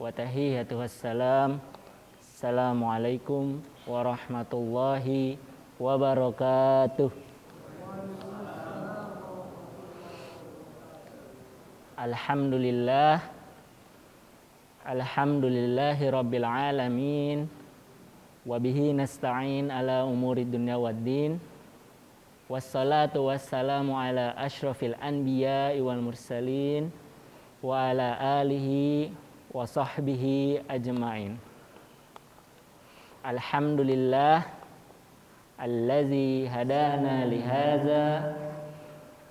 wa tahiyyatu wassalam. Assalamualaikum warahmatullahi wabarakatuh. Alhamdulillahi rabbil alamin. Wa bihi nasta'in ala umuri dunya waddin. Wassalatu wassalamu ala asyrafil anbiya'i wal mursalin wa ala alihi wa sahbihi ajma'in. Alhamdulillah allazi hadana lihadza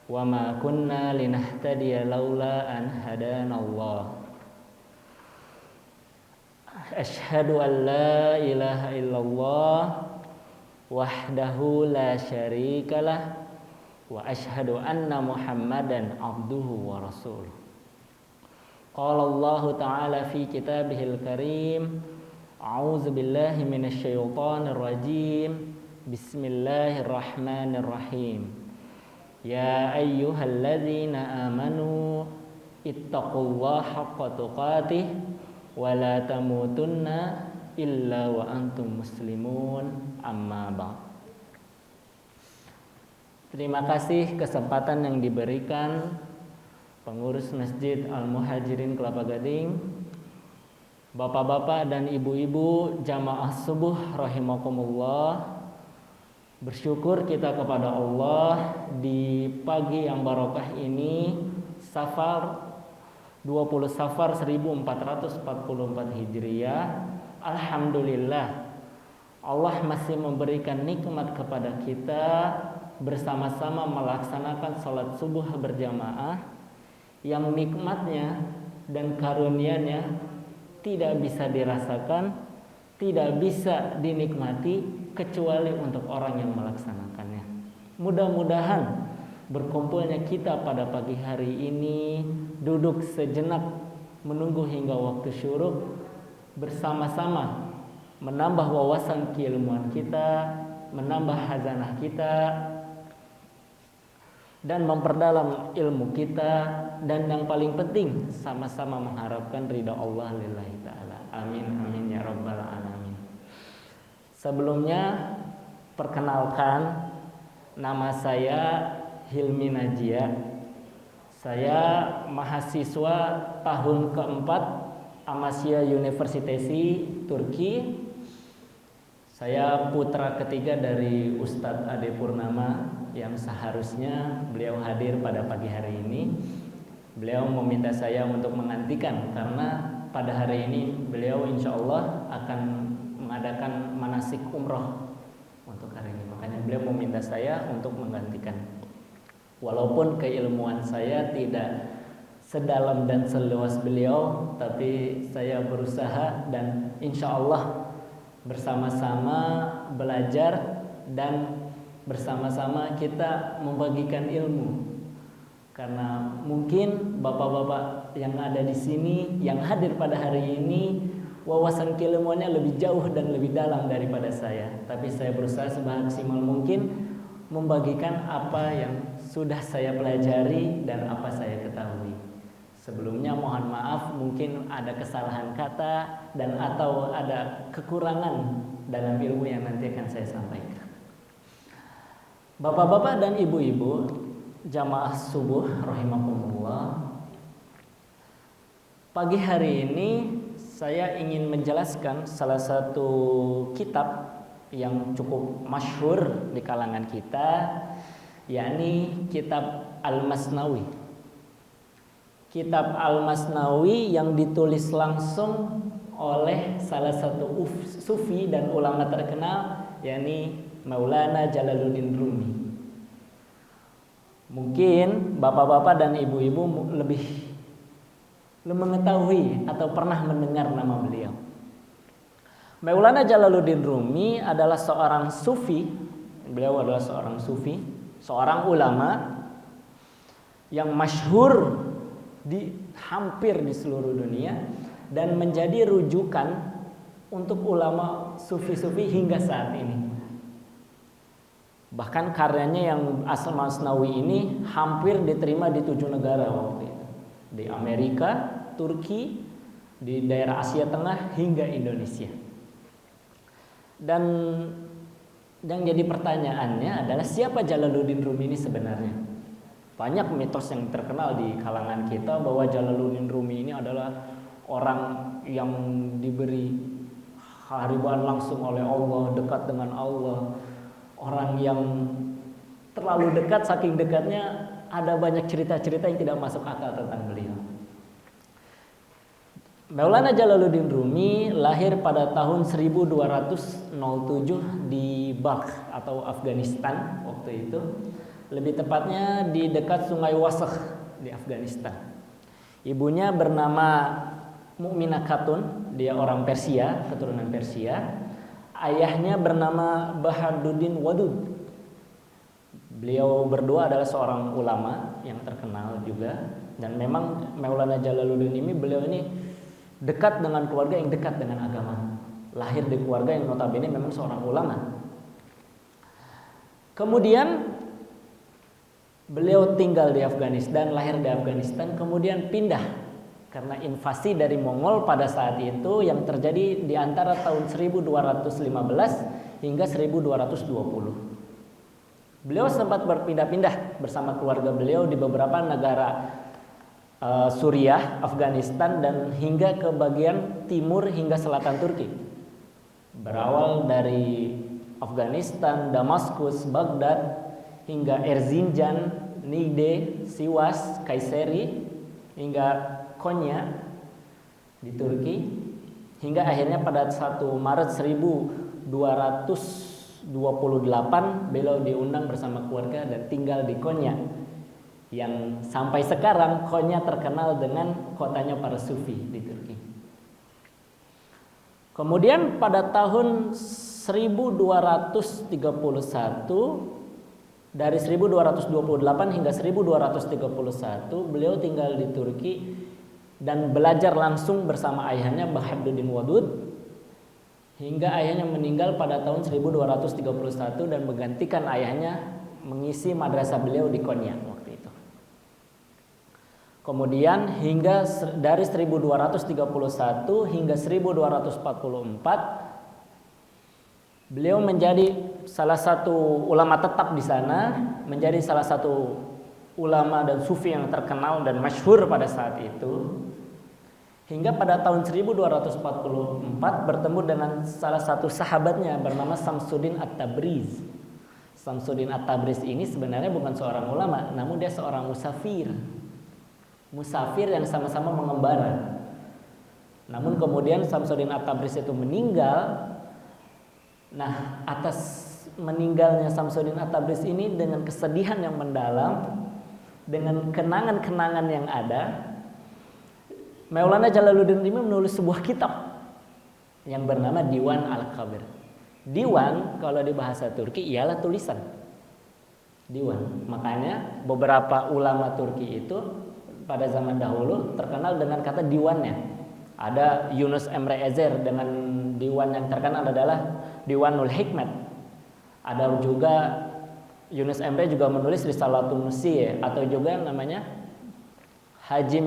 wa ma kunna linahtadiya laula an hadana Allah. Asyhadu an la ilaha illallah wahdahu la syarikalah wa asyhadu anna Muhammadan abduhu wa rasuluh. Qala Allah ta'ala fi kitabihil karim, a'udzu billahi minasy syaithanir rajim. Bismillahirrahmanirrahim. Ya ayyuhalladzina amanu ittaqullaha haqqa tuqatih wa la tamutunna illa wa antum muslimun, amma ba'd. Terima kasih kesempatan yang diberikan pengurus Masjid Al-Muhajirin Kelapa Gading, bapak-bapak dan ibu-ibu jamaah subuh rahimakumullah. Bersyukur kita kepada Allah di pagi yang barokah ini, Safar 20 Safar 1444 Hijriah. Alhamdulillah, Allah masih memberikan nikmat kepada kita bersama-sama melaksanakan salat subuh berjamaah yang nikmatnya dan karunia-Nya tidak bisa dirasakan, tidak bisa dinikmati kecuali untuk orang yang melaksanakannya. Mudah-mudahan berkumpulnya kita pada pagi hari ini, duduk sejenak menunggu hingga waktu syuruk, bersama-sama menambah wawasan keilmuan kita, menambah hazanah kita, dan memperdalam ilmu kita, dan yang paling penting sama-sama mengharapkan ridha Allah lillahi ta'ala. Amin amin ya rabbal alamin. Sebelumnya perkenalkan, nama saya Hilmi Najia. Saya mahasiswa tahun keempat Amasya University Turki. Saya putra ketiga dari Ustadz Ade Purnama yang seharusnya beliau hadir pada pagi hari ini. Beliau meminta saya untuk menggantikan karena pada hari ini beliau insya Allah akan mengadakan manasik umroh untuk hari ini. Makanya beliau meminta saya untuk menggantikan. Walaupun keilmuan saya tidak sedalam dan seluas beliau, tapi saya berusaha dan insya Allah bersama-sama belajar dan bersama-sama kita membagikan ilmu. Karena mungkin bapak-bapak yang ada di sini, yang hadir pada hari ini, wawasan keilmuannya lebih jauh dan lebih dalam daripada saya. Tapi saya berusaha semaksimal mungkin membagikan apa yang sudah saya pelajari dan apa saya ketahui. Sebelumnya mohon maaf mungkin ada kesalahan kata dan atau ada kekurangan dalam ilmu yang nanti akan saya sampaikan. Bapak-bapak dan ibu-ibu jamaah subuh rahimakumullah. Pagi hari ini saya ingin menjelaskan salah satu kitab yang cukup masyhur di kalangan kita, yakni kitab Al-Masnawi. Kitab Al-Masnawi yang ditulis langsung oleh salah satu sufi dan ulama terkenal, yakni Maulana Jalaluddin Rumi. Mungkin bapak-bapak dan ibu-ibu lebih mengetahui atau pernah mendengar nama beliau. Maulana Jalaluddin Rumi adalah seorang sufi. Beliau adalah seorang sufi, seorang ulama yang masyhur hampir di seluruh dunia dan menjadi rujukan untuk ulama sufi-sufi hingga saat ini. Bahkan karyanya yang Al-Masnawi ini hampir diterima di 7 negara waktu itu. Di Amerika, Turki, di daerah Asia Tengah hingga Indonesia. Dan yang jadi pertanyaannya adalah siapa Jalaluddin Rumi ini sebenarnya? Banyak mitos yang terkenal di kalangan kita bahwa Jalaluddin Rumi ini adalah orang yang diberi keharibaan langsung oleh Allah, dekat dengan Allah, orang yang terlalu dekat, saking dekatnya ada banyak cerita-cerita yang tidak masuk akal tentang beliau. Maulana Jalaluddin Rumi lahir pada tahun 1207 di Balkh atau Afghanistan waktu itu. Lebih tepatnya di dekat Sungai Wasakh di Afghanistan. Ibunya bernama Mu'minah Khatun, dia orang Persia, keturunan Persia. Ayahnya bernama Bahaduddin Wadud. Beliau berdua adalah seorang ulama yang terkenal juga. Dan memang Maulana Jalaluddin ini, beliau ini dekat dengan keluarga yang dekat dengan agama. Lahir di keluarga yang notabene memang seorang ulama. Kemudian beliau tinggal di Afghanistan, lahir di Afghanistan, kemudian pindah karena invasi dari Mongol pada saat itu yang terjadi di antara tahun 1215 hingga 1220. Beliau sempat berpindah-pindah bersama keluarga beliau di beberapa negara Suriah, Afghanistan, dan hingga ke bagian timur hingga selatan Turki. Berawal dari Afghanistan, Damaskus, Baghdad, hingga Erzincan, Niğde, Sivas, Kayseri, hingga Konya di Turki, hingga akhirnya pada 1 Maret 1228 beliau diundang bersama keluarga dan tinggal di Konya, yang sampai sekarang Konya terkenal dengan kotanya para sufi di Turki. Kemudian pada tahun 1231, dari 1228 hingga 1231 beliau tinggal di Turki dan belajar langsung bersama ayahnya Bahaduddin Wadud hingga ayahnya meninggal pada tahun 1231 dan menggantikan ayahnya mengisi madrasah beliau di Konya waktu itu. Kemudian hingga dari 1231 hingga 1244 beliau menjadi salah satu ulama tetap di sana, menjadi salah satu ulama dan sufi yang terkenal dan masyhur pada saat itu. Hingga pada tahun 1244 bertemu dengan salah satu sahabatnya bernama Samsuddin At-Tabriz. Samsuddin At-Tabriz ini sebenarnya bukan seorang ulama, namun dia seorang musafir. Musafir yang sama-sama mengembara. Namun kemudian Samsuddin At-Tabriz itu meninggal. Nah, atas meninggalnya Samsuddin At-Tabriz ini dengan kesedihan yang mendalam, dengan kenangan-kenangan yang ada, Maulana Jalaluddin Rumi menulis sebuah kitab yang bernama Diwan Al-Kabir. Diwan kalau di bahasa Turki ialah tulisan. Diwan. Makanya beberapa ulama Turki itu pada zaman dahulu terkenal dengan kata diwannya. Ada Yunus Emre Ezer dengan diwan yang terkenal adalah Diwanul Hikmat. Ada juga Yunus Emre juga menulis Risalatun Nusiyyah atau juga namanya Haji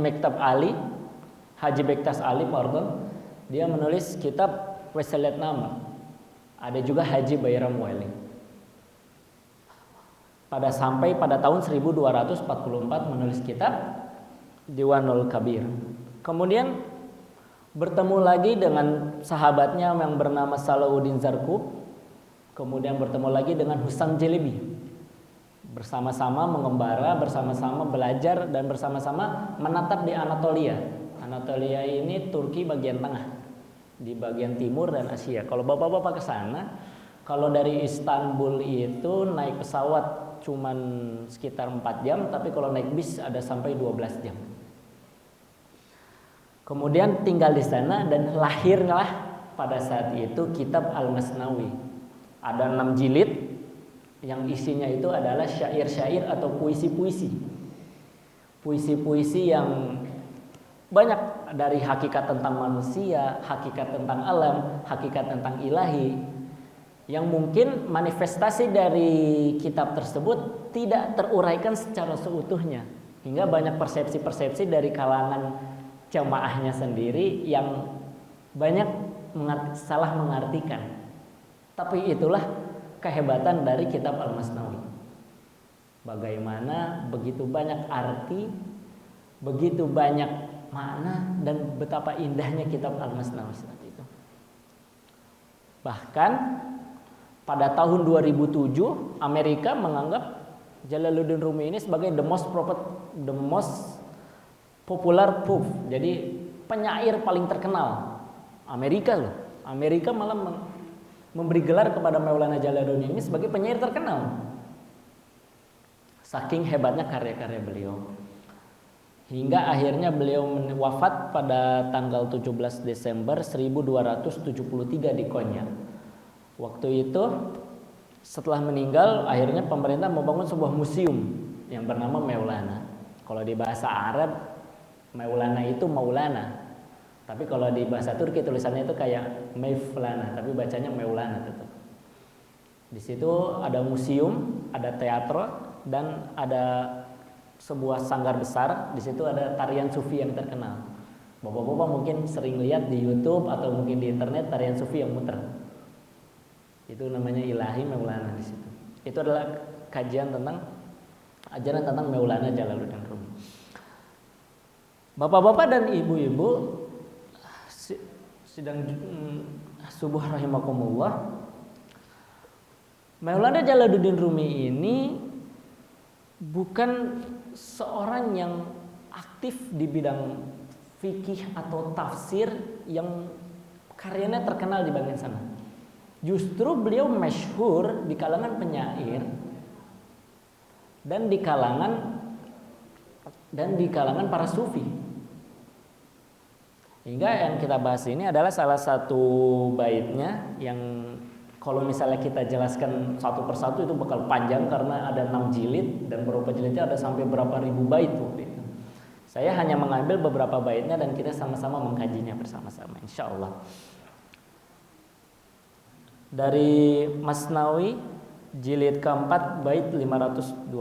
Bektas Ali, dia menulis kitab Weselet Nama. Ada juga Haji Bayram Wali. Sampai pada tahun 1244 menulis kitab Diwanul Kabir. Kemudian bertemu lagi dengan sahabatnya yang bernama Salahuddin Zarqub. Kemudian bertemu lagi dengan Husam Jelebi. Bersama-sama mengembara, bersama-sama belajar dan bersama-sama menatap di Anatolia. Anatolia ini Turki bagian tengah, di bagian timur dan Asia. Kalau bapak-bapak ke sana, kalau dari Istanbul itu naik pesawat cuman sekitar 4 jam, tapi kalau naik bis ada sampai 12 jam. Kemudian tinggal di sana dan lahirlah pada saat itu kitab Al-Masnawi. Ada 6 jilid yang isinya itu adalah syair-syair atau puisi-puisi. Puisi-puisi yang banyak dari hakikat tentang manusia, hakikat tentang alam, hakikat tentang ilahi. Yang mungkin manifestasi dari kitab tersebut tidak teruraikan secara seutuhnya. Hingga banyak persepsi-persepsi dari kalangan jamaahnya sendiri yang banyak salah mengartikan. Tapi itulah kehebatan dari kitab Al-Masnawi. Bagaimana begitu banyak arti, begitu banyak makna, dan betapa indahnya kitab Al-Masnawi saat itu. Bahkan pada tahun 2007 Amerika menganggap Jalaluddin Rumi ini sebagai the most popular pope. Jadi penyair paling terkenal Amerika loh. Amerika malah memberi gelar kepada Maulana Jalaluddin ini sebagai penyair terkenal. Saking hebatnya karya-karya beliau. Hingga akhirnya beliau wafat pada tanggal 17 Desember 1273 di Konya. Waktu itu setelah meninggal, akhirnya pemerintah membangun sebuah museum yang bernama Maulana. Kalau di bahasa Arab Maulana itu Maulana. Tapi kalau di bahasa Turki tulisannya itu kayak Mevlana, tapi bacanya Maulana tetap. Di situ ada museum, ada teatro, dan ada sebuah sanggar besar. Di situ ada tarian sufi yang terkenal. Bapak-bapak mungkin sering lihat di YouTube atau mungkin di internet tarian sufi yang muter. Itu namanya Ilahi Maulana di situ. Itu adalah kajian tentang ajaran tentang Maulana Jalaluddin Rumi. Bapak-bapak dan ibu-ibu sidang subuh rahimakumullah. Maulana Jalaluddin Rumi ini bukan seorang yang aktif di bidang fikih atau tafsir yang karyanya terkenal di bagian sana. Justru beliau masyhur di kalangan penyair dan di kalangan para sufi. Hingga yang kita bahas ini adalah salah satu baitnya yang kalau misalnya kita jelaskan satu persatu itu bakal panjang karena ada 6 jilid dan beberapa jilidnya ada sampai berapa ribu bait waktu itu. Saya hanya mengambil beberapa baitnya dan kita sama-sama mengkajinya bersama-sama insyaallah. Dari Masnawi jilid keempat bait 521.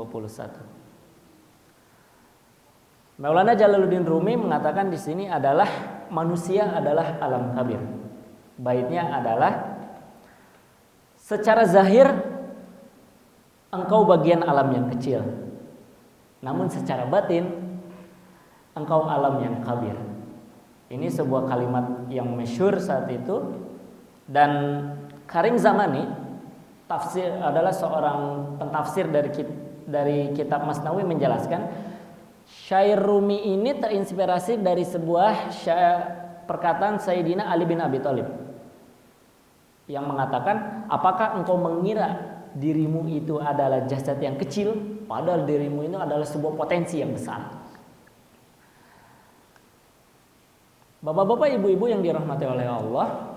Maulana Jalaluddin Rumi mengatakan di sini adalah manusia adalah alam kabir. Baitnya adalah secara zahir engkau bagian alam yang kecil. Namun secara batin engkau alam yang kabir. Ini sebuah kalimat yang masyhur saat itu, dan Karim Zamani tafsir adalah seorang pentafsir dari kitab Masnawi menjelaskan syair Rumi ini terinspirasi dari sebuah perkataan Sayyidina Ali bin Abi Thalib yang mengatakan, apakah engkau mengira dirimu itu adalah jasad yang kecil, padahal dirimu itu adalah sebuah potensi yang besar. Bapak-bapak, ibu-ibu yang dirahmati oleh Allah,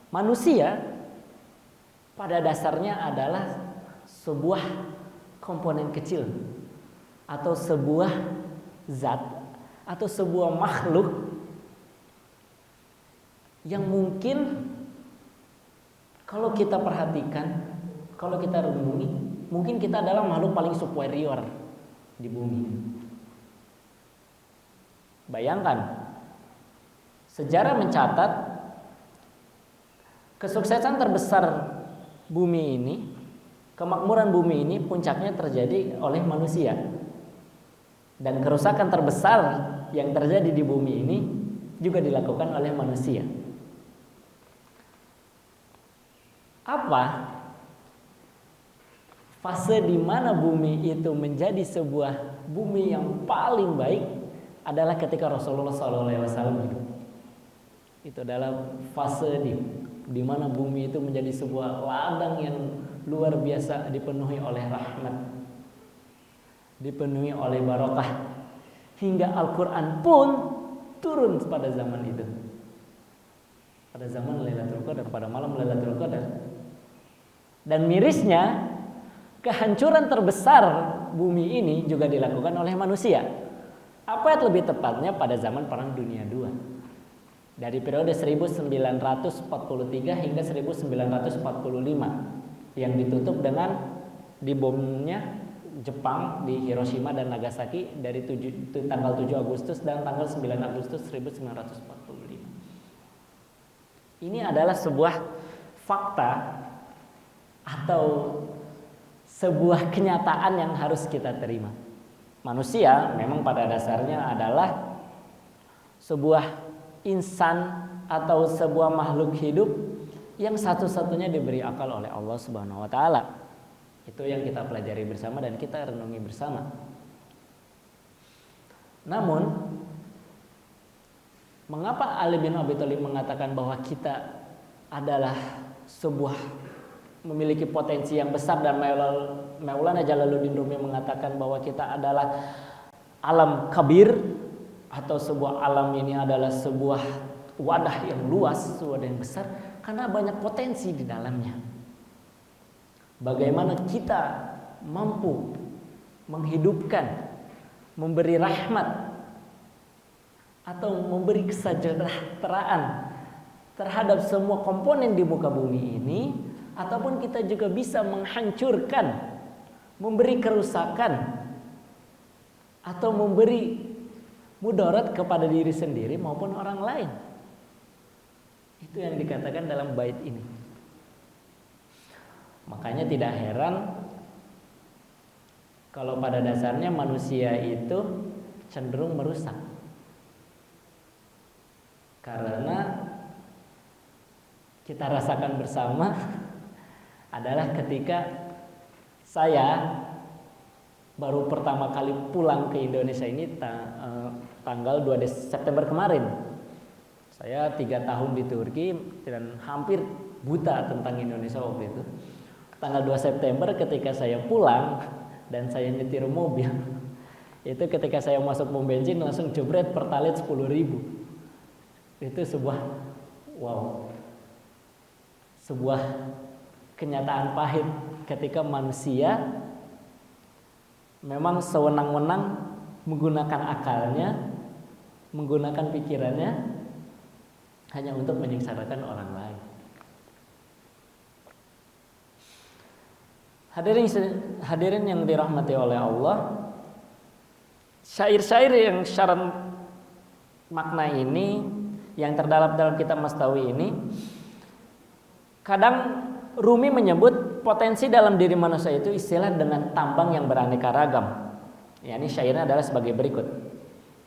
manusia pada dasarnya adalah sebuah komponen kecil atau sebuah zat atau sebuah makhluk yang mungkin kalau kita perhatikan, kalau kita renungi, mungkin kita adalah makhluk paling superior di bumi. Bayangkan, sejarah mencatat kesuksesan terbesar bumi ini, kemakmuran bumi ini puncaknya terjadi oleh manusia. Dan kerusakan terbesar yang terjadi di bumi ini juga dilakukan oleh manusia. Apa fase di mana bumi itu menjadi sebuah bumi yang paling baik adalah ketika Rasulullah SAW hidup. Itu adalah fase di mana bumi itu menjadi sebuah ladang yang luar biasa, dipenuhi oleh rahmat, dipenuhi oleh barokah, hingga Al-Quran pun turun pada zaman itu, pada zaman Lailatul Qadar, pada malam Lailatul Qadar. Dan mirisnya, kehancuran terbesar bumi ini juga dilakukan oleh manusia. Apa yang lebih tepatnya pada zaman Perang Dunia II, dari periode 1943 hingga 1945, yang ditutup dengan dibomnya Jepang di Hiroshima dan Nagasaki dari tanggal 7 Agustus dan tanggal 9 Agustus 1945. Ini adalah sebuah fakta atau sebuah kenyataan yang harus kita terima. Manusia memang pada dasarnya adalah sebuah insan atau sebuah makhluk hidup yang satu-satunya diberi akal oleh Allah Subhanahu wa taala. Itu yang kita pelajari bersama dan kita renungi bersama. Namun, mengapa Ali bin Abi Thalib mengatakan bahwa kita adalah sebuah memiliki potensi yang besar, dan Maulana Jalaluddin Rumi mengatakan bahwa kita adalah alam kabir, atau sebuah alam ini adalah sebuah wadah yang luas, wadah yang besar, karena banyak potensi di dalamnya. Bagaimana kita mampu menghidupkan, memberi rahmat atau memberi kesejahteraan terhadap semua komponen di muka bumi ini, ataupun kita juga bisa menghancurkan, memberi kerusakan atau memberi mudarat kepada diri sendiri maupun orang lain. Itu yang dikatakan dalam bait ini. Makanya tidak heran kalau pada dasarnya manusia itu cenderung merusak. Karena kita rasakan bersama adalah ketika saya baru pertama kali pulang ke Indonesia ini tanggal 2 September kemarin. Saya 3 tahun di Turki dan hampir buta tentang Indonesia waktu itu. Tanggal 2 September ketika saya pulang dan saya nyetir mobil, itu ketika saya masuk pom bensin langsung jebret Pertalite 10.000. Itu sebuah kenyataan pahit ketika manusia memang sewenang-wenang menggunakan akalnya, menggunakan pikirannya hanya untuk menyengsarakan orang lain. Hadirin yang dirahmati oleh Allah, syair-syair yang syarat makna ini yang terdalam dalam kitab Mastawi ini, kadang Rumi menyebut potensi dalam diri manusia itu istilah dengan tambang yang beraneka ragam. Ini syairnya adalah sebagai berikut.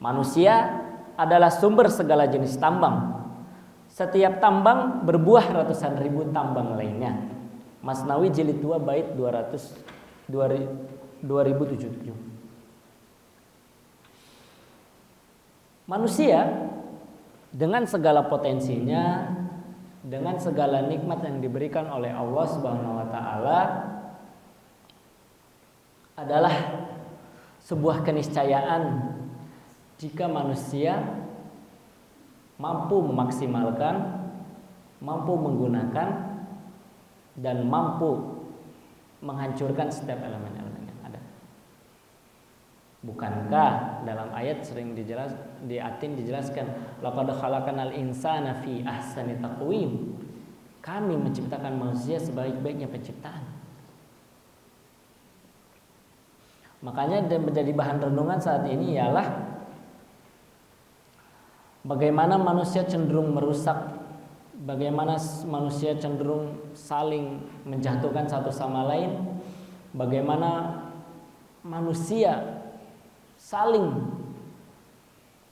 Manusia adalah sumber segala jenis tambang. Setiap tambang berbuah ratusan ribu tambang lainnya. Masnawi jilid 2 bait 2077. Manusia dengan segala potensinya, dengan segala nikmat yang diberikan oleh Allah Subhanahu wa taala, adalah sebuah keniscayaan jika manusia mampu memaksimalkan, mampu menggunakan, dan mampu menghancurkan setiap elemen-elemen yang ada. Bukankah dalam ayat sering dijelaskan laqad khalaqanal insana fi ahsani taqwim, kami menciptakan manusia sebaik-baiknya penciptaan. Makanya menjadi bahan renungan saat ini ialah bagaimana manusia cenderung merusak, bagaimana manusia cenderung saling menjatuhkan satu sama lain, bagaimana manusia saling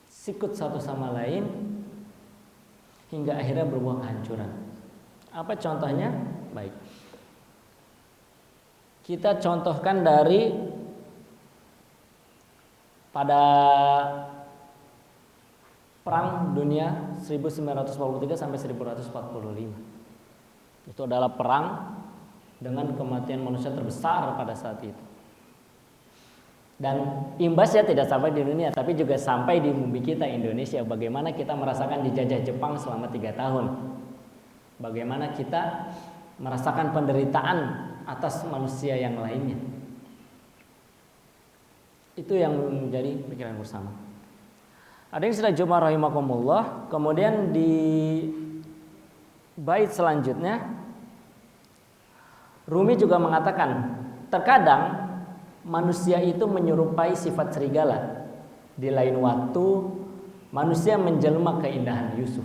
sikut satu sama lain hingga akhirnya berbuah kehancuran. Apa contohnya? Baik, kita contohkan dari pada Perang Dunia 1943 sampai 1945. Itu adalah perang dengan kematian manusia terbesar pada saat itu. Dan imbasnya tidak sampai di dunia, tapi juga sampai di bumi kita Indonesia. Bagaimana kita merasakan dijajah Jepang selama 3 tahun. Bagaimana kita merasakan penderitaan atas manusia yang lainnya. Itu yang menjadi pikiran bersama. Ada yang sudah jumpa rahimakumullah. Kemudian di bait selanjutnya Rumi juga mengatakan, terkadang manusia itu menyerupai sifat serigala. Di lain waktu manusia menjelma keindahan Yusuf.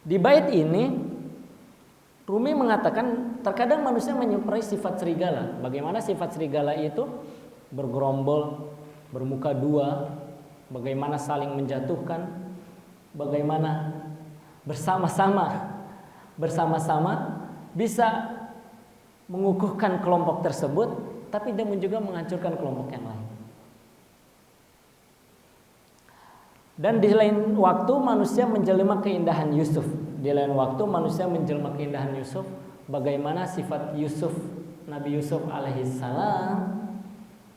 Di bait ini Rumi mengatakan terkadang manusia menyerupai sifat serigala. Bagaimana sifat serigala itu? Bergerombol, bermuka dua, bagaimana saling menjatuhkan, bagaimana bersama-sama bisa mengukuhkan kelompok tersebut, tapi dia juga menghancurkan kelompok yang lain. Dan di lain waktu manusia menjelma keindahan Yusuf. Di lain waktu manusia menjelma keindahan Yusuf. Bagaimana sifat Yusuf, Nabi Yusuf alaihissalam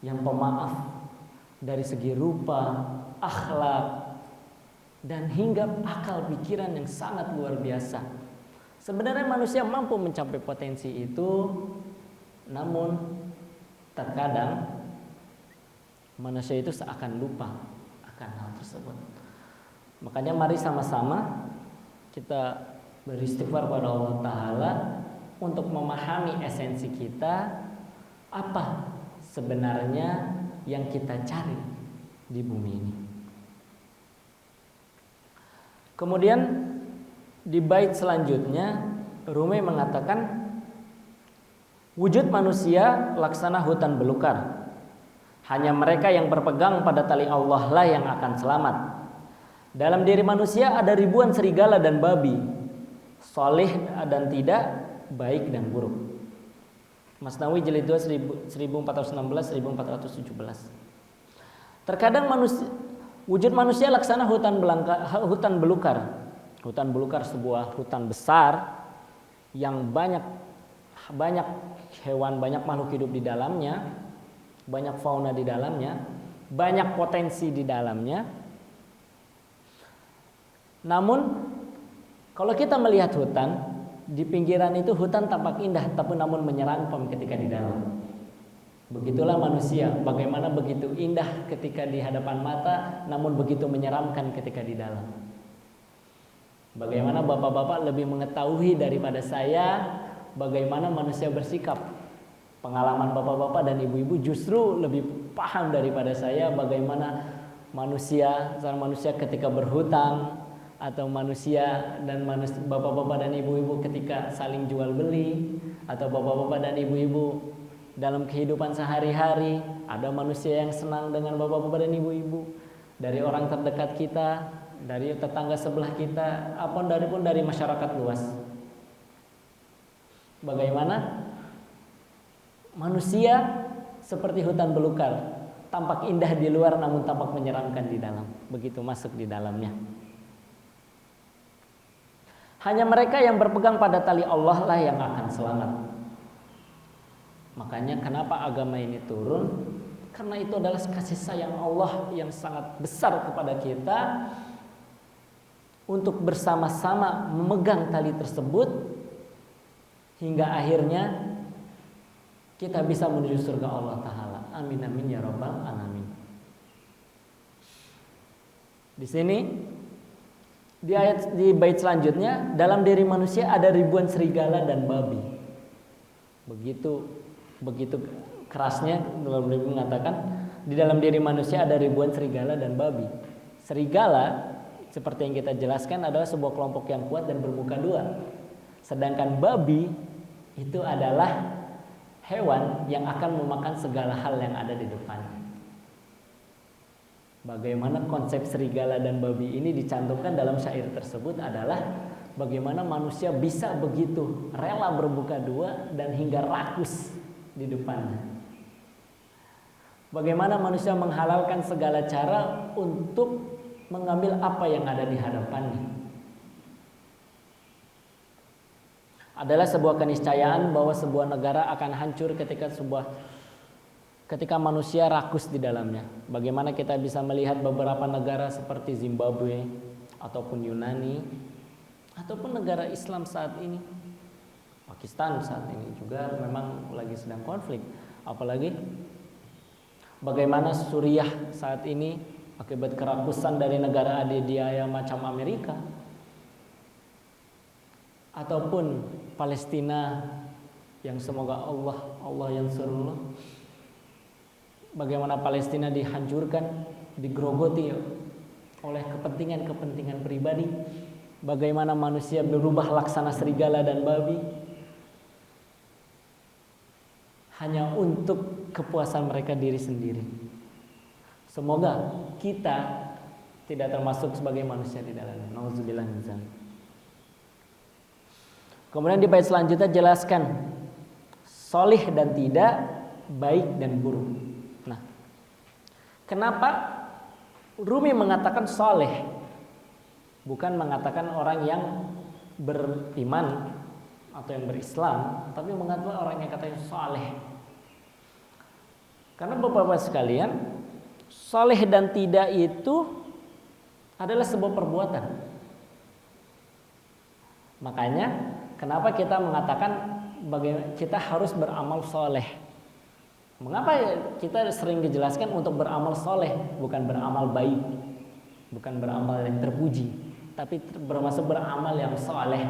yang pemaaf dari segi rupa, akhlak, dan hingga akal pikiran yang sangat luar biasa. Sebenarnya manusia mampu mencapai potensi itu, namun terkadang manusia itu seakan lupa akan hal tersebut. Makanya mari sama-sama kita beristighfar pada Allah Ta'ala untuk memahami esensi kita, apa sebenarnya yang kita cari di bumi ini. Kemudian di bait selanjutnya Rumi mengatakan wujud manusia laksana hutan belukar. Hanya mereka yang berpegang pada tali Allah lah yang akan selamat. Dalam diri manusia ada ribuan serigala dan babi, soleh dan tidak, baik dan buruk. Masnawi jilid 2 1416-1417. Terkadang wujud manusia laksana hutan belukar. Hutan belukar sebuah hutan besar yang banyak hewan, banyak makhluk hidup di dalamnya, banyak fauna di dalamnya, banyak potensi di dalamnya. Namun kalau kita melihat hutan, di pinggiran itu hutan tampak indah, tapi namun menyeramkan ketika di dalam. Begitulah manusia, bagaimana begitu indah ketika di hadapan mata, namun begitu menyeramkan ketika di dalam. Bagaimana bapak-bapak lebih mengetahui daripada saya bagaimana manusia bersikap. Pengalaman bapak-bapak dan ibu-ibu justru lebih paham daripada saya bagaimana manusia ketika berhutang, atau manusia dan bapak-bapak dan ibu-ibu ketika saling jual beli, atau bapak-bapak dan ibu-ibu dalam kehidupan sehari-hari. Ada manusia yang senang dengan bapak-bapak dan ibu-ibu, dari orang terdekat kita, dari tetangga sebelah kita, apapun dari masyarakat luas. Bagaimana manusia seperti hutan belukar, tampak indah di luar namun tampak menyeramkan di dalam. Begitu masuk di dalamnya. Hanya mereka yang berpegang pada tali Allah lah yang akan selamat. Makanya kenapa agama ini turun? Karena itu adalah kasih sayang Allah yang sangat besar kepada kita untuk bersama-sama memegang tali tersebut hingga akhirnya kita bisa menuju surga Allah Ta'ala. Amin amin ya rabbal alamin. Di sini di bait selanjutnya, dalam diri manusia ada ribuan serigala dan babi. Begitu kerasnya dalam diri mengatakan di dalam diri manusia ada ribuan serigala dan babi. Serigala seperti yang kita jelaskan adalah sebuah kelompok yang kuat dan bermuka dua. Sedangkan babi itu adalah hewan yang akan memakan segala hal yang ada di depannya. Bagaimana konsep serigala dan babi ini dicantumkan dalam syair tersebut adalah bagaimana manusia bisa begitu rela berbuka dua dan hingga rakus di depannya. Bagaimana manusia menghalalkan segala cara untuk mengambil apa yang ada di hadapannya. Adalah sebuah keniscayaan bahwa sebuah negara akan hancur ketika manusia rakus di dalamnya. Bagaimana kita bisa melihat beberapa negara seperti Zimbabwe ataupun Yunani ataupun negara Islam saat ini. Pakistan saat ini juga memang lagi sedang konflik. Apalagi bagaimana Suriah saat ini akibat kerakusan dari negara adidaya macam Amerika, ataupun Palestina yang semoga Allah yang surullah. Bagaimana Palestina dihancurkan, digerogoti oleh kepentingan pribadi. Bagaimana manusia berubah laksana serigala dan babi hanya untuk kepuasan mereka diri sendiri. Semoga kita tidak termasuk sebagai manusia di dalamnya. Nauzubillah min dzalik. Kemudian di bait selanjutnya jelaskan solih dan tidak, baik dan buruk. Nah, kenapa Rumi mengatakan soleh, bukan mengatakan orang yang beriman atau yang berislam, tapi mengatakan orang yang katanya soleh. Karena Bapak-bapak sekalian, soleh dan tidak itu adalah sebuah perbuatan. Makanya kenapa kita mengatakan kita harus beramal soleh. Mengapa kita sering dijelaskan untuk beramal soleh, bukan beramal baik, bukan beramal yang terpuji, tapi bermaksud beramal yang soleh.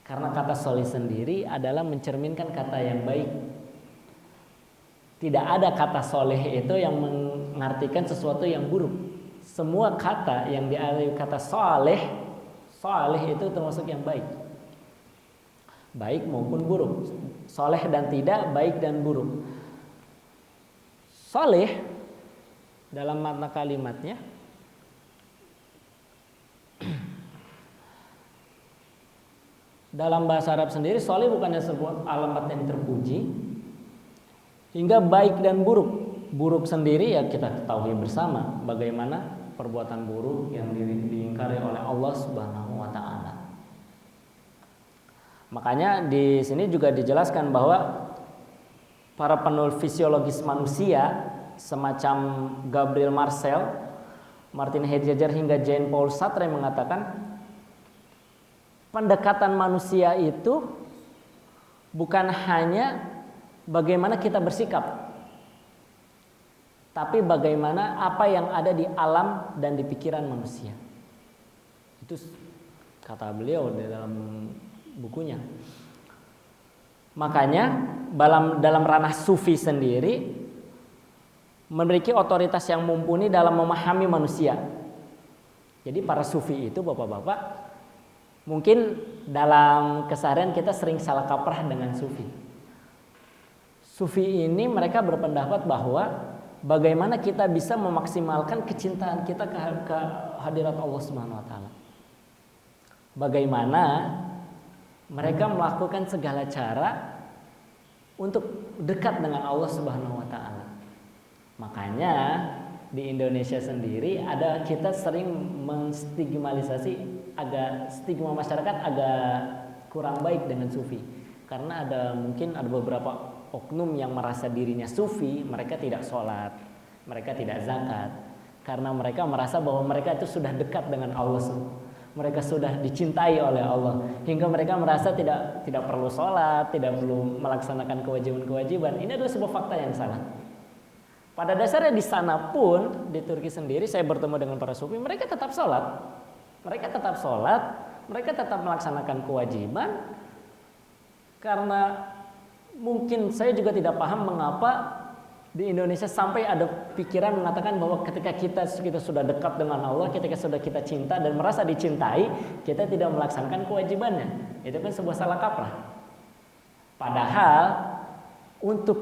Karena kata soleh sendiri adalah mencerminkan kata yang baik. Tidak ada kata soleh itu yang mengartikan sesuatu yang buruk. Semua kata yang diartikan kata soleh itu termasuk yang baik. Baik maupun buruk. Soleh dan tidak, baik dan buruk. Soleh dalam makna kalimatnya dalam bahasa Arab sendiri, soleh bukannya sebuah alamat yang terpuji, hingga baik dan buruk. Buruk sendiri ya kita ketahui bersama bagaimana perbuatan buruk yang diingkari oleh Allah Subhanahu wa taala. Makanya di sini juga dijelaskan bahwa para penulis fisiologis manusia semacam Gabriel Marcel, Martin Heidegger hingga Jean-Paul Sartre mengatakan pendekatan manusia itu bukan hanya bagaimana kita bersikap, tapi bagaimana apa yang ada di alam dan di pikiran manusia. Itu kata beliau di dalam bukunya. Makanya dalam ranah sufi sendiri memiliki otoritas yang mumpuni dalam memahami manusia. Jadi para sufi itu bapak-bapak, mungkin dalam keseharian kita sering salah kaprah dengan sufi. Sufi ini mereka berpendapat bahwa bagaimana kita bisa memaksimalkan kecintaan kita ke hadirat Allah Subhanahu wa taala. Bagaimana mereka melakukan segala cara untuk dekat dengan Allah Subhanahu wa taala. Makanya di Indonesia sendiri kita sering menstigmatisasi, stigma masyarakat agak kurang baik dengan sufi. Karena mungkin ada beberapa oknum yang merasa dirinya sufi, mereka tidak sholat, mereka tidak zakat, karena mereka merasa bahwa mereka itu sudah dekat dengan Allah, mereka sudah dicintai oleh Allah, hingga mereka merasa tidak perlu sholat, tidak perlu melaksanakan kewajiban-kewajiban. Ini adalah sebuah fakta yang salah. Pada dasarnya di sana pun, di Turki sendiri saya bertemu dengan para sufi, mereka tetap sholat, mereka tetap melaksanakan kewajiban, karena mungkin saya juga tidak paham mengapa di Indonesia sampai ada pikiran mengatakan bahwa ketika kita sudah dekat dengan Allah, ketika sudah kita cinta dan merasa dicintai, kita tidak melaksanakan kewajibannya. Itu kan sebuah salah kaprah. Padahal untuk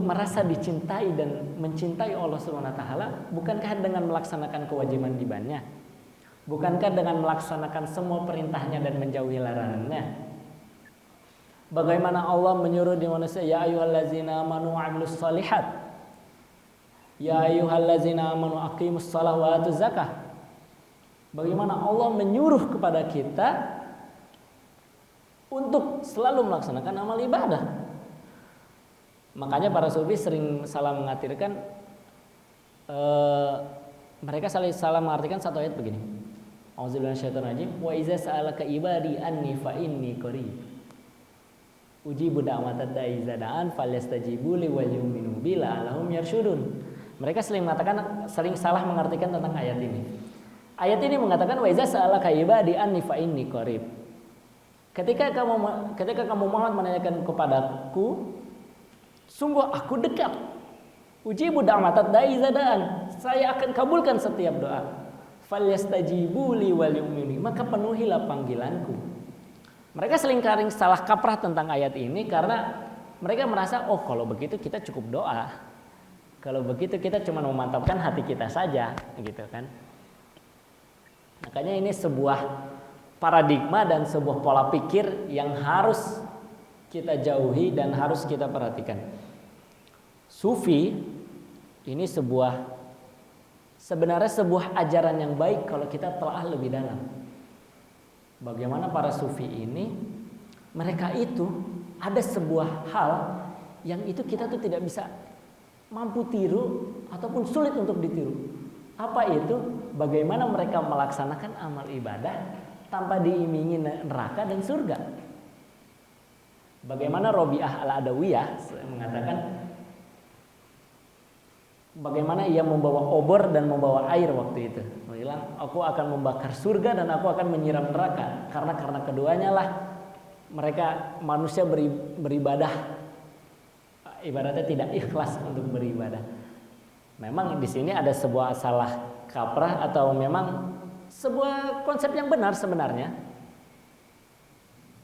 merasa dicintai dan mencintai Allah Subhanahu wa taala, bukankah dengan melaksanakan kewajiban-kewajibannya? Bukankah dengan melaksanakan semua perintahnya dan menjauhi larangannya? Bagaimana Allah menyuruh di manusia, ya ayyuhallazina amanu wa'amilus shalihat, ya ayyuhallazina amanu aqimus shalah wa atuz zakah. Bagaimana Allah menyuruh kepada kita untuk selalu melaksanakan amal ibadah. Makanya para sufi sering salah mengartikan, mereka salah mengartikan satu ayat begini, A'udzubillahi minasyaitonir rajim, wa iza sa'alaka ibadi anni fa inni qarib ujibu da'watad da'i idza da'an falyastajibu li wal yu'minu bi la'allahum yarsyudun. Mereka sering salah mengartikan tentang ayat ini. Ayat ini mengatakan wa iza sa'alaka ibadi anni fa inni qarib. Ketika kamu Muhammad menanyakan kepadaku, sungguh aku dekat. Ujibu da'watat da'i zadaan. Saya akan kabulkan setiap doa. Falyastajibu li wal yu'minu. Maka penuhilah panggilanku. Mereka seringkali salah kaprah tentang ayat ini karena mereka merasa, oh kalau begitu kita cukup doa. Kalau begitu kita cuma memantapkan hati kita saja, gitu kan. Makanya ini sebuah paradigma dan sebuah pola pikir yang harus kita jauhi dan harus kita perhatikan. Sufi ini sebenarnya sebuah ajaran yang baik kalau kita telah lebih dalam. Bagaimana para sufi ini, mereka itu ada sebuah hal yang itu kita tuh tidak bisa mampu tiru ataupun sulit untuk ditiru. Apa itu? Bagaimana mereka melaksanakan amal ibadah tanpa diimingi neraka dan surga. Bagaimana Robi'ah al-Adawiyah mengatakan bagaimana ia membawa obor dan membawa air waktu itu. Dia bilang, aku akan membakar surga dan aku akan menyiram neraka. Karena keduanya lah mereka manusia beribadah. Ibaratnya tidak ikhlas untuk beribadah. Memang di sini ada sebuah salah kaprah atau memang sebuah konsep yang benar sebenarnya.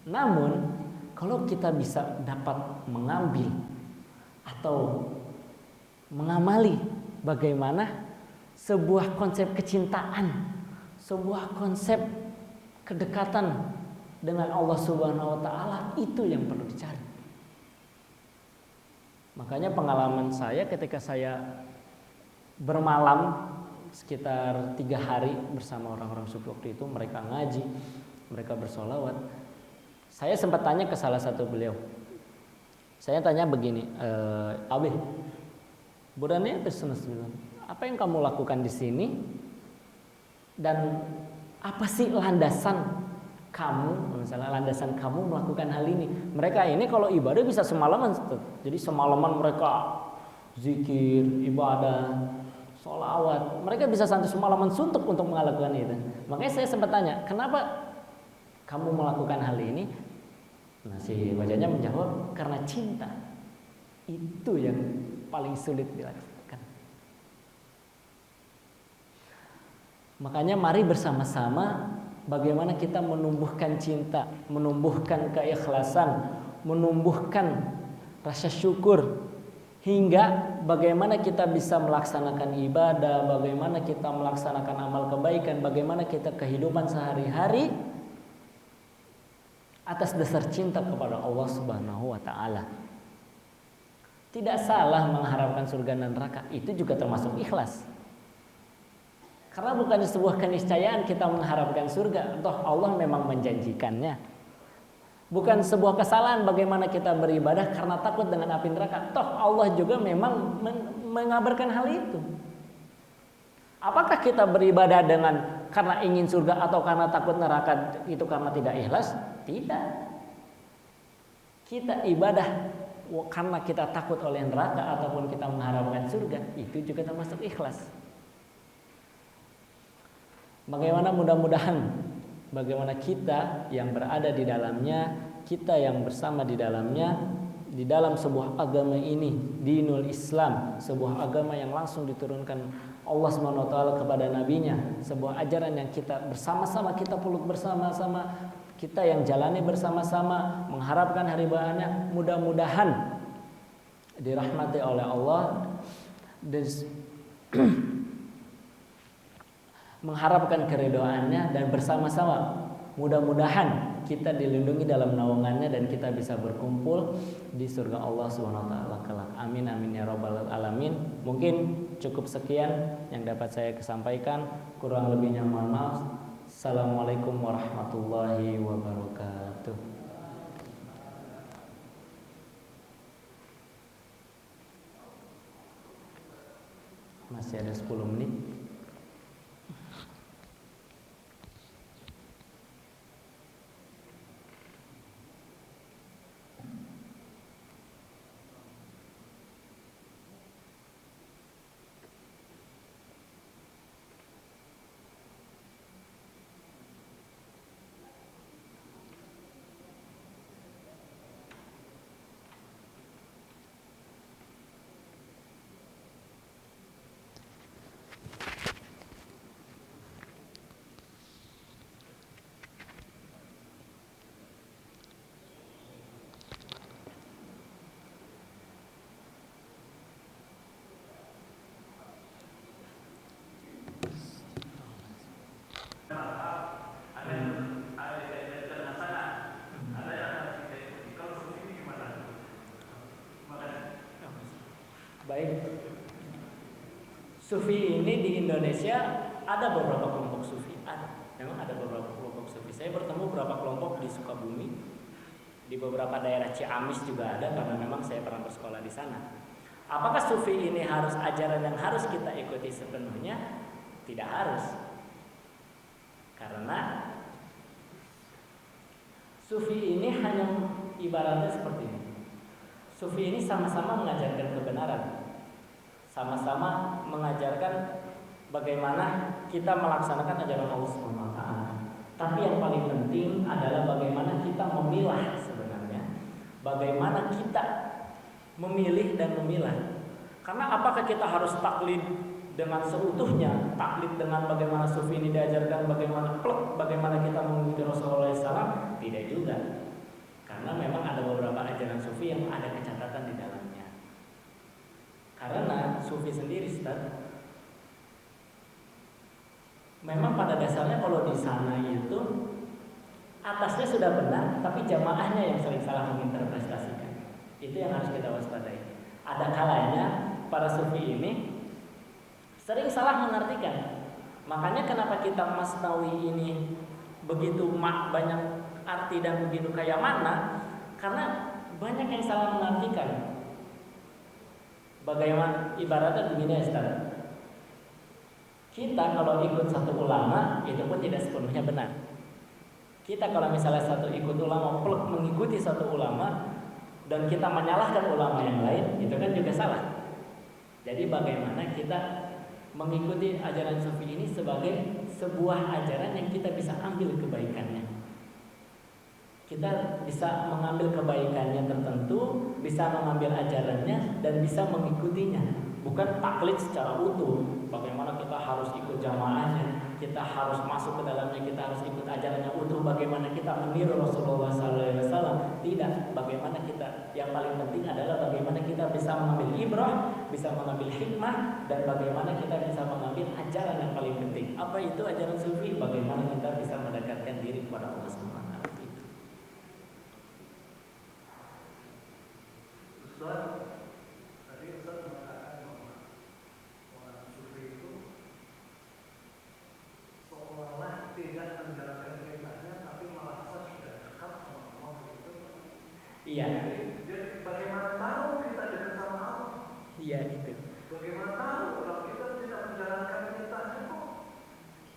Namun kalau kita bisa dapat mengambil atau mengamali bagaimana sebuah konsep kecintaan, sebuah konsep kedekatan dengan Allah Subhanahu wa taala, itu yang perlu dicari. Makanya pengalaman saya ketika saya bermalam sekitar 3 hari bersama orang-orang sufi waktu itu, mereka ngaji, mereka bersolawat. Saya sempat tanya ke salah satu beliau. Saya tanya begini, Abi, Burane apa yang kamu lakukan di sini? Dan apa sih landasan kamu, misalnya landasan kamu melakukan hal ini? Mereka ini kalau ibadah bisa semalaman, jadi semalaman mereka zikir, ibadah, sholawat. Mereka bisa sampai semalaman suntuk untuk melakukan itu. Makanya saya sempat tanya, kenapa kamu melakukan hal ini? Nah, si wajahnya menjawab, karena cinta. Itu yang paling sulit dilakukan. Makanya mari bersama-sama bagaimana kita menumbuhkan cinta, menumbuhkan keikhlasan, menumbuhkan rasa syukur, hingga bagaimana kita bisa melaksanakan ibadah, bagaimana kita melaksanakan amal kebaikan, bagaimana kita kehidupan sehari-hari atas dasar cinta kepada Allah Subhanahu wa taala. Tidak salah mengharapkan surga dan neraka, itu juga termasuk ikhlas. Karena bukan sebuah keniscayaan kita mengharapkan surga, toh Allah memang menjanjikannya. Bukan sebuah kesalahan bagaimana kita beribadah karena takut dengan api neraka, toh Allah juga memang mengabarkan hal itu. Apakah kita beribadah dengan karena ingin surga atau karena takut neraka, itu karena tidak ikhlas? Tidak. Kita ibadah karena kita takut oleh neraka ataupun kita mengharapkan surga, itu juga termasuk ikhlas. Bagaimana kita yang berada di dalamnya, kita yang bersama di dalamnya, di dalam sebuah agama ini, dinul Islam, sebuah agama yang langsung diturunkan Allah SWT kepada nabinya, sebuah ajaran yang kita bersama-sama, kita peluk bersama-sama, kita yang jalani bersama-sama, mengharapkan hari bahagia, mudah-mudahan dirahmati oleh Allah dan mengharapkan keridhaannya, dan bersama-sama mudah-mudahan kita dilindungi dalam naungannya dan kita bisa berkumpul di surga Allah Subhanahu wa taala kelak. Amin amin ya rabbal alamin. Mungkin cukup sekian yang dapat saya sampaikan, kurang lebihnya mohon maaf. Assalamualaikum warahmatullahi wabarakatuh. Masih ada 10 menit. Baik. Sufi ini di Indonesia ada beberapa kelompok sufi, memang ada beberapa kelompok sufi. Saya bertemu beberapa kelompok di Sukabumi, di beberapa daerah Ciamis juga ada karena memang saya pernah bersekolah di sana. Apakah sufi ini harus ajaran yang harus kita ikuti sepenuhnya? Tidak harus. Karena sufi ini hanya ibaratnya seperti ini. Sufi ini sama-sama mengajarkan kebenaran, sama-sama mengajarkan bagaimana kita melaksanakan ajaran Allah SWT. Tapi yang paling penting adalah bagaimana kita memilah sebenarnya, bagaimana kita memilih dan memilah. Karena apakah kita harus taklid dengan seutuhnya, taklid dengan bagaimana sufi ini diajarkan, bagaimana kita mengikuti Rasulullah SAW? Tidak juga. Karena memang ada beberapa ajaran sufi yang ada kecatatan di dalamnya. Karena sufi sendiri, Ustaz, memang pada dasarnya kalau di sana itu atasnya sudah benar, tapi jamaahnya yang sering salah menginterpretasikan. Itu yang harus kita waspadai. Ada kalanya para sufi ini sering salah mengartikan. Makanya kenapa kitab Masnawi ini begitu banyak arti dan begitu kayak mana? Karena banyak yang salah mengartikan. Bagaimana ibaratnya begini, Ustaz. Kita kalau ikut satu ulama itu pun tidak sepenuhnya benar. Kita kalau misalnya ikut ulama, mengikuti satu ulama dan kita menyalahkan ulama yang lain, itu kan juga salah. Jadi bagaimana kita mengikuti ajaran sufi ini sebagai sebuah ajaran yang kita bisa ambil kebaikannya. Kita bisa mengambil kebaikannya tertentu, bisa mengambil ajarannya dan bisa mengikutinya. Bukan taklid secara utuh. Bagaimana kita harus ikut jamaahnya, kita harus masuk ke dalamnya, kita harus ikut ajarannya utuh. Bagaimana kita meniru Rasulullah SAW? Tidak. Bagaimana kita, yang paling penting adalah bagaimana kita bisa mengambil ibrah, bisa mengambil hikmah, dan bagaimana kita bisa mengambil ajaran yang paling penting. Apa itu ajaran sufi? Bagaimana kita bisa mendekatkan diri kepada Allah SWT. Tadi Ustaz mengatakan bahwa orang sufi itu seolah tidak menjalankan perintahnya, tapi merasa sudah dekat sama Allah begitu. Iya. Jadi bagaimana tahu kita dekat sama Allah? Iya itu. Bagaimana tahu kalau kita tidak menjalankan perintahnya kok?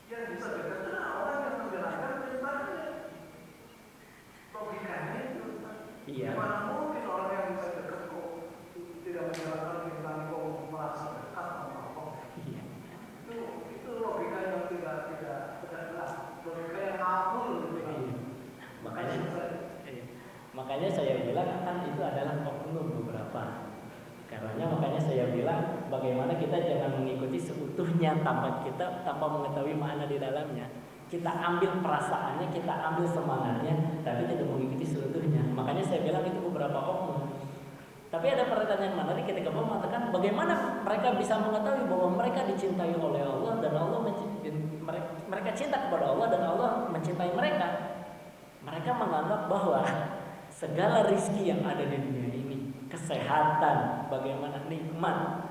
Yang bisa dekat dengan orang yang menjalankan perintahnya. Logikanya itu. Iya. Bagaimana mungkin orang yang bisa dekat tidak menjalankan perintah kok merasa dekat sama Allah? Iya. Itu logika yang tidak jelas, logika yang ngawur. Makanya saya bilang kan itu adalah oknum beberapa. Karenanya makanya saya bilang bagaimana kita jangan mengikuti seutuhnya tanpa mengetahui makna di dalamnya. Kita ambil perasaannya, kita ambil semangatnya, tapi tidak mengikuti seutuhnya. Makanya saya bilang itu beberapa oknum. Tapi ada pertanyaan menarik ketika Bapak mengatakan bagaimana mereka bisa mengetahui bahwa mereka dicintai oleh Allah dan Allah mereka cinta kepada Allah dan Allah mencintai mereka. Mereka menganggap bahwa segala rizki yang ada di dunia ini, kesehatan, bagaimana nikmat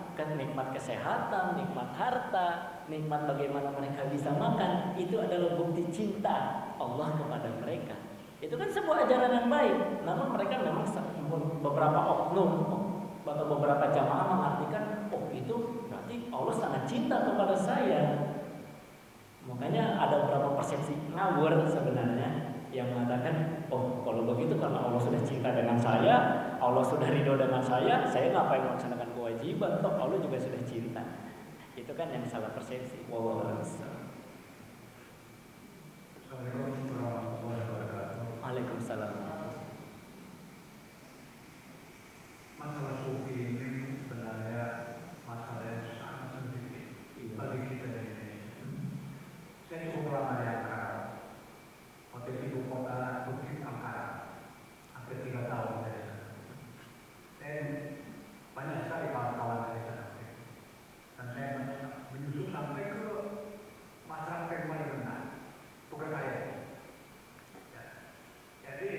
kesehatan, nikmat harta, nikmat bagaimana mereka bisa makan, itu adalah bukti cinta Allah kepada mereka. Itu kan sebuah ajaran yang baik. Namun mereka memang beberapa oknum atau beberapa jamaah mengartikan, oh itu berarti Allah sangat cinta kepada saya. Makanya ada beberapa persepsi ngawur sebenarnya yang mengatakan, oh kalau begitu karena Allah sudah cinta dengan saya, Allah sudah ridho dengan saya ngapain melaksanakan kewajiban? Toh Allah juga sudah cinta. Itu kan yang salah persepsi. Wallahu a'lam. Assalamualaikum warahmatullahi wabarakatuh. Waalaikumsalam. Masalah sufi ini sebenarnya masalah yang sangat sensitif bagi kita di Indonesia. Saya cukup lama di Ankara, hotel ibu kota Bukit Ankara, hampir 3 tahun dari sana. Dan banyak sekali kawan-kawan dari sana. Dan saya menyusul sampai ke masyarakat yang paling rendah, bukan saya. Jadi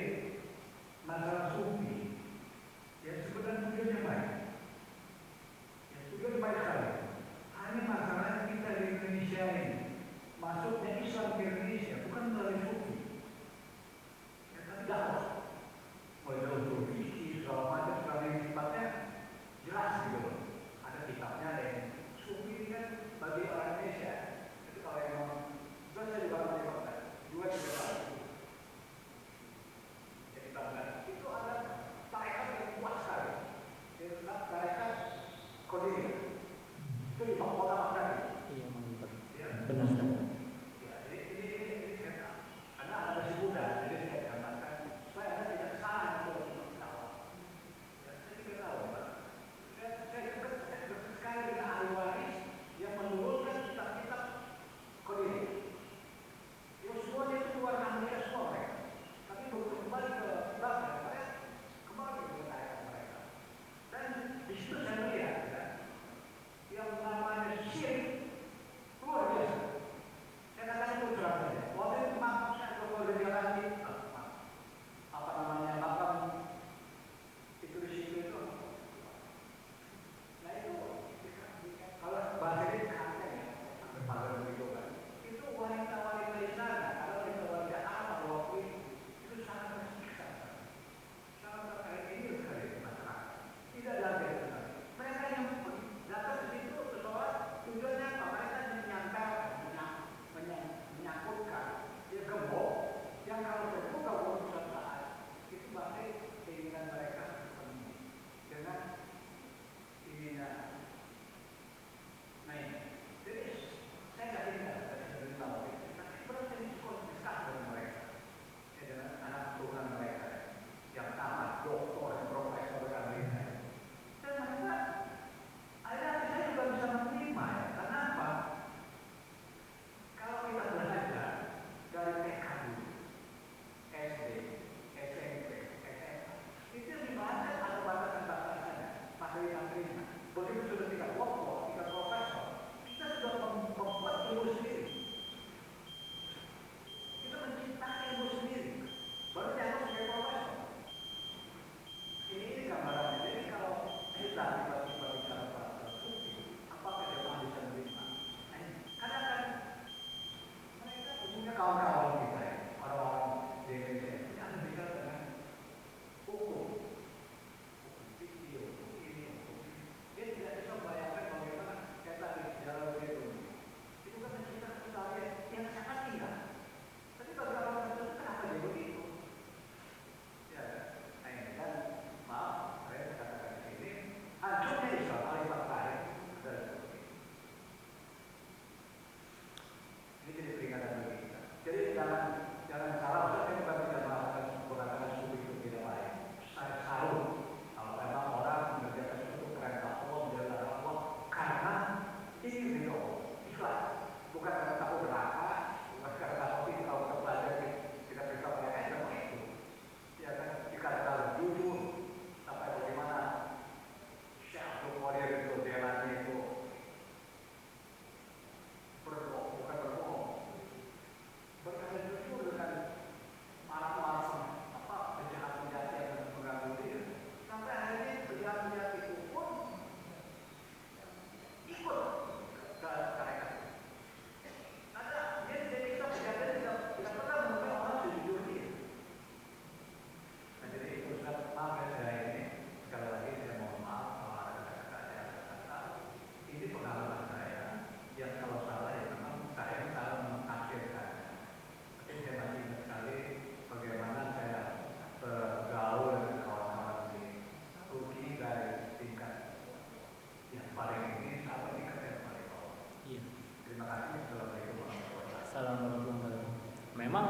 Terima kasih. Assalamualaikum warahmatullahi wabarakatuh. Assalamualaikum warahmatullahi wabarakatuh. Memang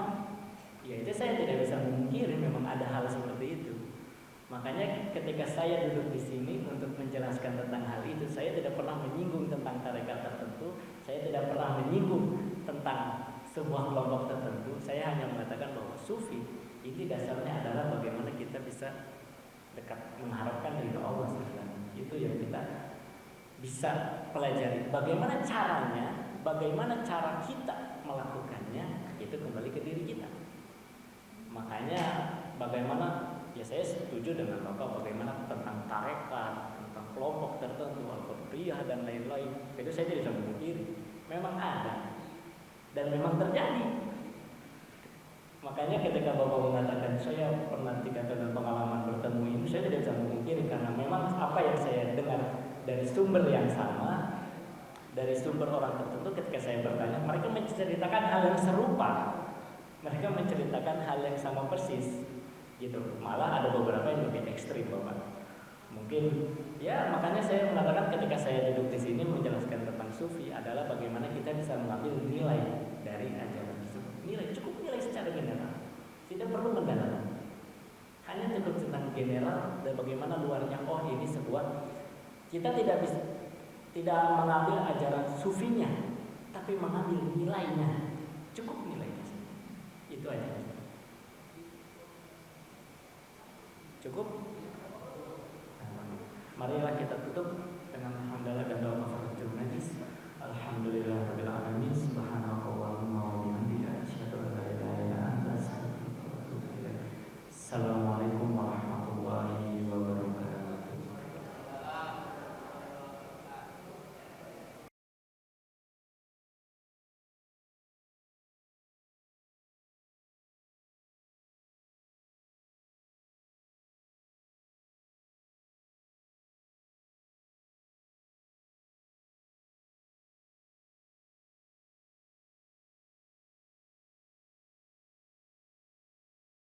ya itu saya tidak bisa memungkiri memang ada hal seperti itu. Makanya ketika saya duduk di sini untuk menjelaskan tentang hal itu, saya tidak pernah menyinggung tentang tarekat tertentu, saya tidak pernah menyinggung tentang sebuah kelompok tertentu. Saya hanya mengatakan bahwa sufi ini dasarnya adalah bagaimana kita bisa dekat mengharapkan ridho Allah sebenarnya. Itu yang kita bisa pelajari. Bagaimana caranya, bagaimana cara kita melakukannya, itu kembali ke diri kita. Makanya bagaimana, ya saya setuju dengan Bapak bagaimana tentang tarekat, tentang kelompok tertentu, al-qadriyah dan lain-lain. Itu saya tidak bisa memungkiri. Memang ada dan memang terjadi. Makanya ketika Bapak mengatakan saya pernah 3 kali pengalaman bertemu ini, saya tidak bisa memungkiri karena memang apa yang saya dengar dari sumber yang sama, dari sumber orang tertentu ketika saya bertanya, mereka menceritakan hal yang serupa. Mereka menceritakan hal yang sama persis gitu. Malah ada beberapa yang lebih ekstrim Bapak. Mungkin ya makanya saya mengatakan ketika saya duduk di sini menjelaskan tentang sufi adalah bagaimana kita bisa mengambil nilai dari ajaran tersebut. Nilai, cukup nilai secara general. Tidak perlu mendalam. Hanya cukup tentang general dan bagaimana luarnya. Oh, ini sebuah, kita tidak bisa tidak mengambil ajaran sufinya, tapi mengambil nilainya. Cukup nilainya. Itu aja. Cukup. Marilah kita tutup